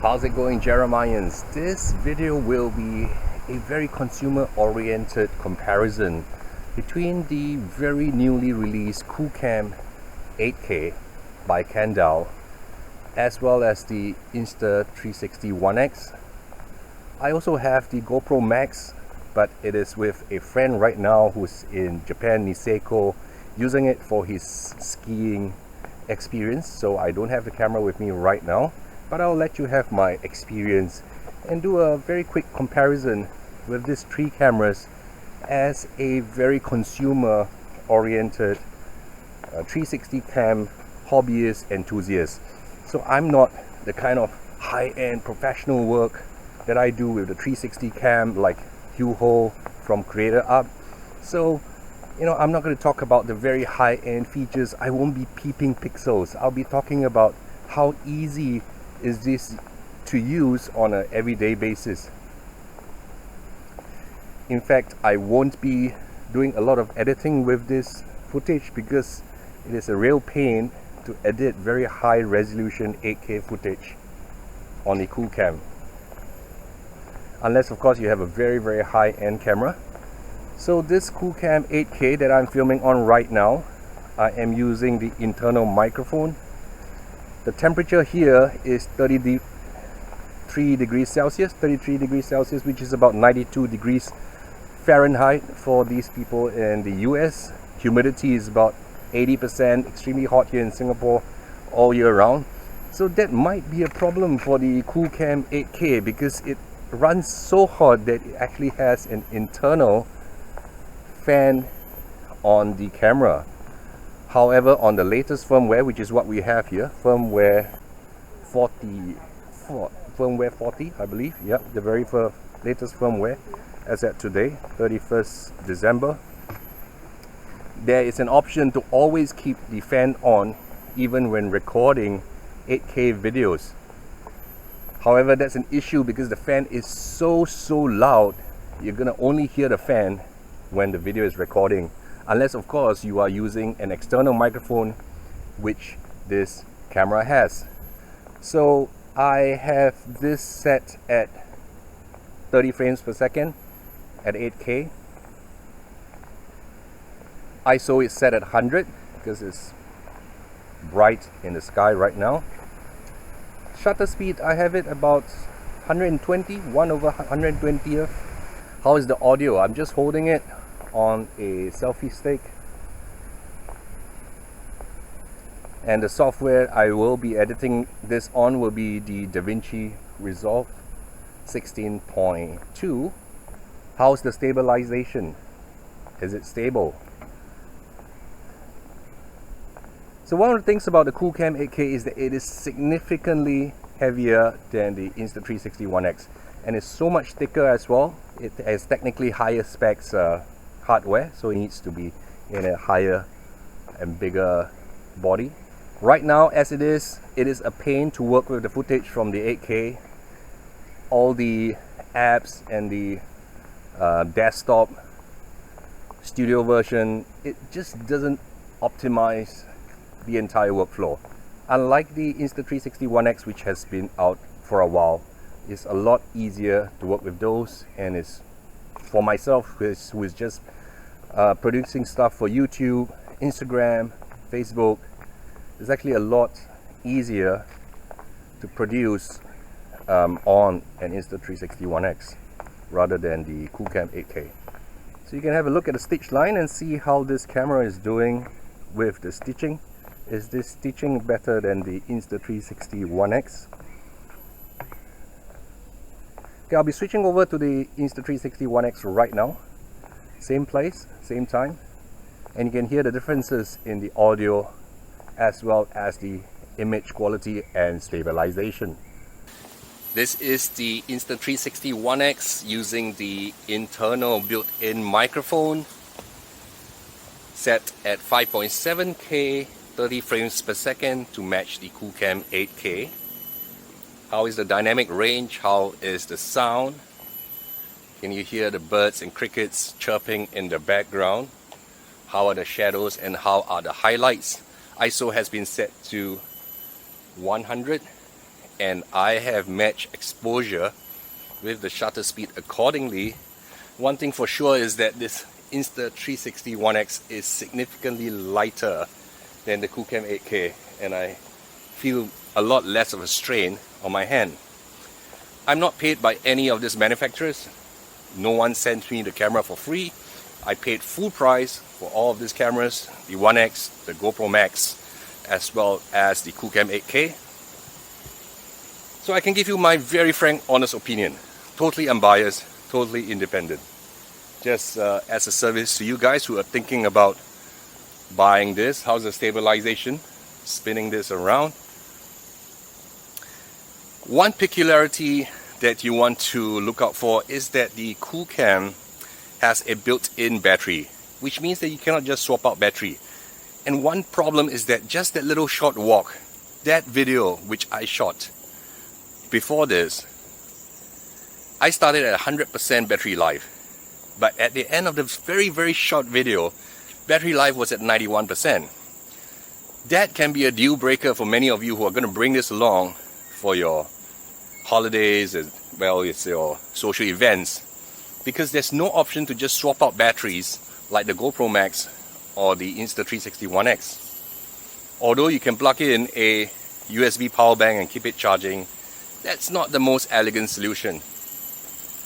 How's it going, Jeremians? This video will be a very consumer-oriented comparison between the very newly released QooCam 8K by Candle as well as the Insta360 OneX. I also have the GoPro Max, but it is with a friend right now who's in Japan, Niseko, using it for his skiing experience, so I don't have the camera with me right now. But I'll let you have my experience and do a very quick comparison with these three cameras as a very consumer oriented 360 cam hobbyist enthusiast. So I'm not the kind of high-end professional work that I do with the 360 cam like Hugh from Creator Up. So I'm not going to talk about the very high-end features. I won't be peeping pixels. I'll be talking about how easy is this to use on an everyday basis. In fact, I won't be doing a lot of editing with this footage because it is a real pain to edit very high resolution 8K footage on the QooCam, unless of course you have a very high-end camera. So this QooCam 8K that I'm filming on right now, I am using the internal microphone. The temperature here is 33 degrees Celsius, which is about 92 degrees Fahrenheit for these people in the US. Humidity is about 80%, extremely hot here in Singapore all year round. So that might be a problem for the QooCam 8K because it runs so hot that it actually has an internal fan on the camera. However, on the latest firmware, which is what we have here, firmware 40, I believe, yep, the very latest firmware as at today, 31st December, there is an option to always keep the fan on even when recording 8K videos. However, that's an issue because the fan is so loud, you're gonna only hear the fan when the video is recording, unless of course you are using an external microphone, which this camera has. So I have this set at 30 frames per second at 8K. ISO is set at 100 because it's bright in the sky right now. Shutter speed, I have it about 120, 1/120th. How is the audio? I'm just holding it on a selfie stick, and the software I will be editing this on will be the DaVinci Resolve 16.2. How's the stabilization? Is it stable? So one of the things about the QooCam 8K is that it is significantly heavier than the Insta360 OneX, and it's so much thicker as well. It has technically higher specs hardware, so it needs to be in a higher and bigger body. Right now, as it is a pain to work with the footage from the 8K. All the apps and the desktop studio version, it just doesn't optimize the entire workflow. Unlike the Insta360 OneX, which has been out for a while, it's a lot easier to work with those, and it's for myself who is just producing stuff for YouTube, Instagram, Facebook. It's actually a lot easier to produce on an Insta360 OneX rather than the QooCam 8K. So you can have a look at the stitch line and see how this camera is doing with the stitching. Is this stitching better than the Insta360 OneX? Okay, I'll be switching over to the Insta360 OneX right now. Same place, same time, and you can hear the differences in the audio as well as the image quality and stabilization. This is the Insta360 OneX using the internal built-in microphone set at 5.7K 30 frames per second to match the QooCam 8K. How is the dynamic range? How is the sound? Can you hear the birds and crickets chirping in the background? How are the shadows and how are the highlights? ISO has been set to 100 and I have matched exposure with the shutter speed accordingly. One thing for sure is that this Insta360 OneX is significantly lighter than the QooCam 8K, and I feel a lot less of a strain on my hand. I'm not paid by any of these manufacturers. No one sends me the camera for free. I paid full price for all of these cameras, the OneX, the GoPro Max, as well as the QooCam 8K. So I can give you my very frank, honest opinion. Totally unbiased, totally independent. Just as a service to you guys who are thinking about buying this. How's the stabilization? Spinning this around. One peculiarity that you want to look out for is that the QooCam has a built-in battery, which means that you cannot just swap out battery. And one problem is that just that little short walk, that video which I shot before this, I started at 100% battery life. But at the end of the very short video, battery life was at 91%. That can be a deal breaker for many of you who are going to bring this along for your holidays as well as your social events, because there's no option to just swap out batteries like the GoPro Max or the Insta360 OneX. Although you can plug in a USB power bank and keep it charging, that's not the most elegant solution.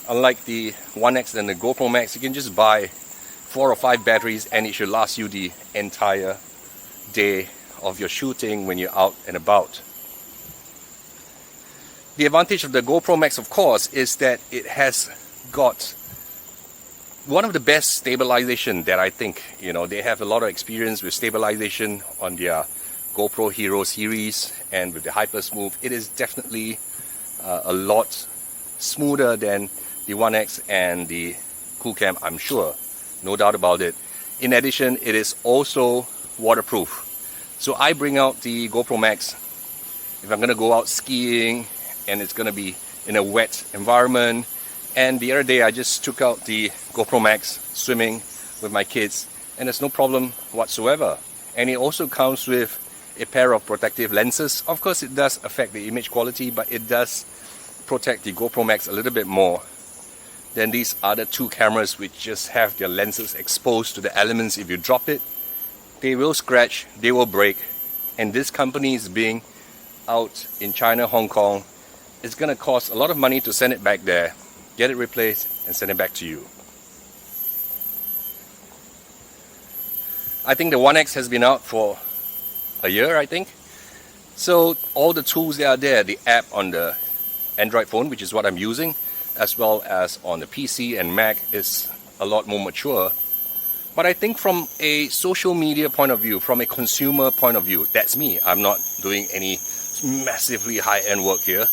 Unlike the OneX and the GoPro Max, you can just buy 4 or 5 batteries and it should last you the entire day of your shooting when you're out and about. The advantage of the GoPro Max, of course, is that it has got one of the best stabilization that I think, they have a lot of experience with stabilization on their GoPro Hero series, and with the Hyper Smooth, it is definitely a lot smoother than the OneX and the QooCam, I'm sure, no doubt about it. In addition, it is also waterproof. So I bring out the GoPro Max if I'm going to go out skiing and it's going to be in a wet environment. And the other day I just took out the GoPro Max swimming with my kids, and there's no problem whatsoever. And it also comes with a pair of protective lenses. Of course, it does affect the image quality, but it does protect the GoPro Max a little bit more than these other two cameras, which just have their lenses exposed to the elements. If you drop it, they will scratch, they will break. And this company is being out in China, Hong Kong. It's going to cost a lot of money to send it back there, get it replaced, and send it back to you. I think the OneX has been out for a year, I think. So all the tools that are there, the app on the Android phone, which is what I'm using, as well as on the PC and Mac, is a lot more mature. But I think from a social media point of view, from a consumer point of view, that's me. I'm not doing any massively high-end work here.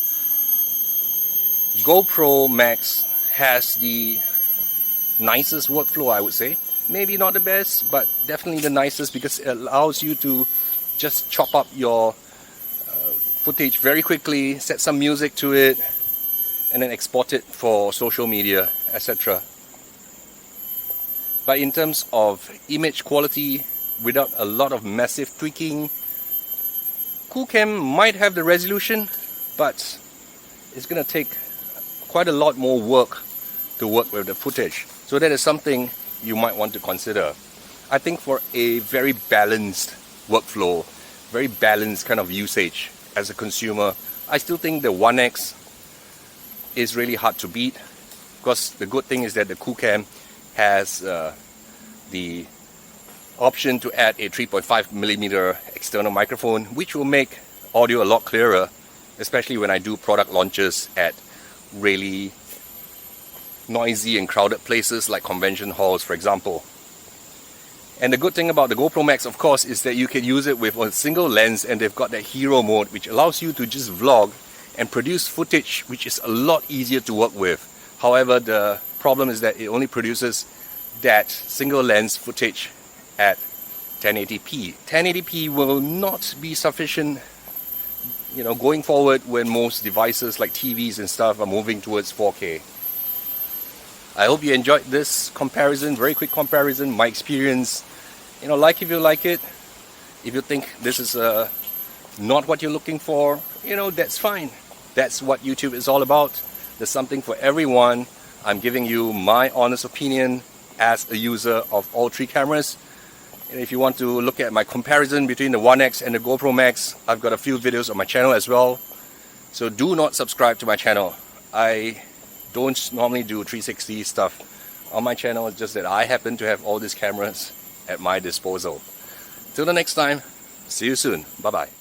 GoPro Max has the nicest workflow, I would say. Maybe not the best, but definitely the nicest, because it allows you to just chop up your footage very quickly, set some music to it, and then export it for social media, etc. But in terms of image quality, without a lot of massive tweaking, QooCam might have the resolution, but it's going to take quite a lot more work to work with the footage. So that is something you might want to consider. I think for a very balanced workflow, very balanced kind of usage as a consumer, I still think the OneX is really hard to beat, because the good thing is that the QooCam has the option to add a 3.5mm external microphone, which will make audio a lot clearer, especially when I do product launches at really noisy and crowded places like convention halls, for example. And the good thing about the GoPro Max, of course, is that you can use it with a single lens, and they've got that hero mode, which allows you to just vlog and produce footage which is a lot easier to work with. However, the problem is that it only produces that single lens footage at 1080p. 1080p will not be sufficient, going forward when most devices like TVs and stuff are moving towards 4K. I hope you enjoyed this comparison, very quick comparison, my experience. Like if you like it. If you think this is not what you're looking for, that's fine. That's what YouTube is all about. There's something for everyone. I'm giving you my honest opinion as a user of all three cameras. And if you want to look at my comparison between the One X and the GoPro Max, I've got a few videos on my channel as well. So do not subscribe to my channel. I don't normally do 360 stuff on my channel. It's just that I happen to have all these cameras at my disposal. Till the next time, see you soon. Bye bye.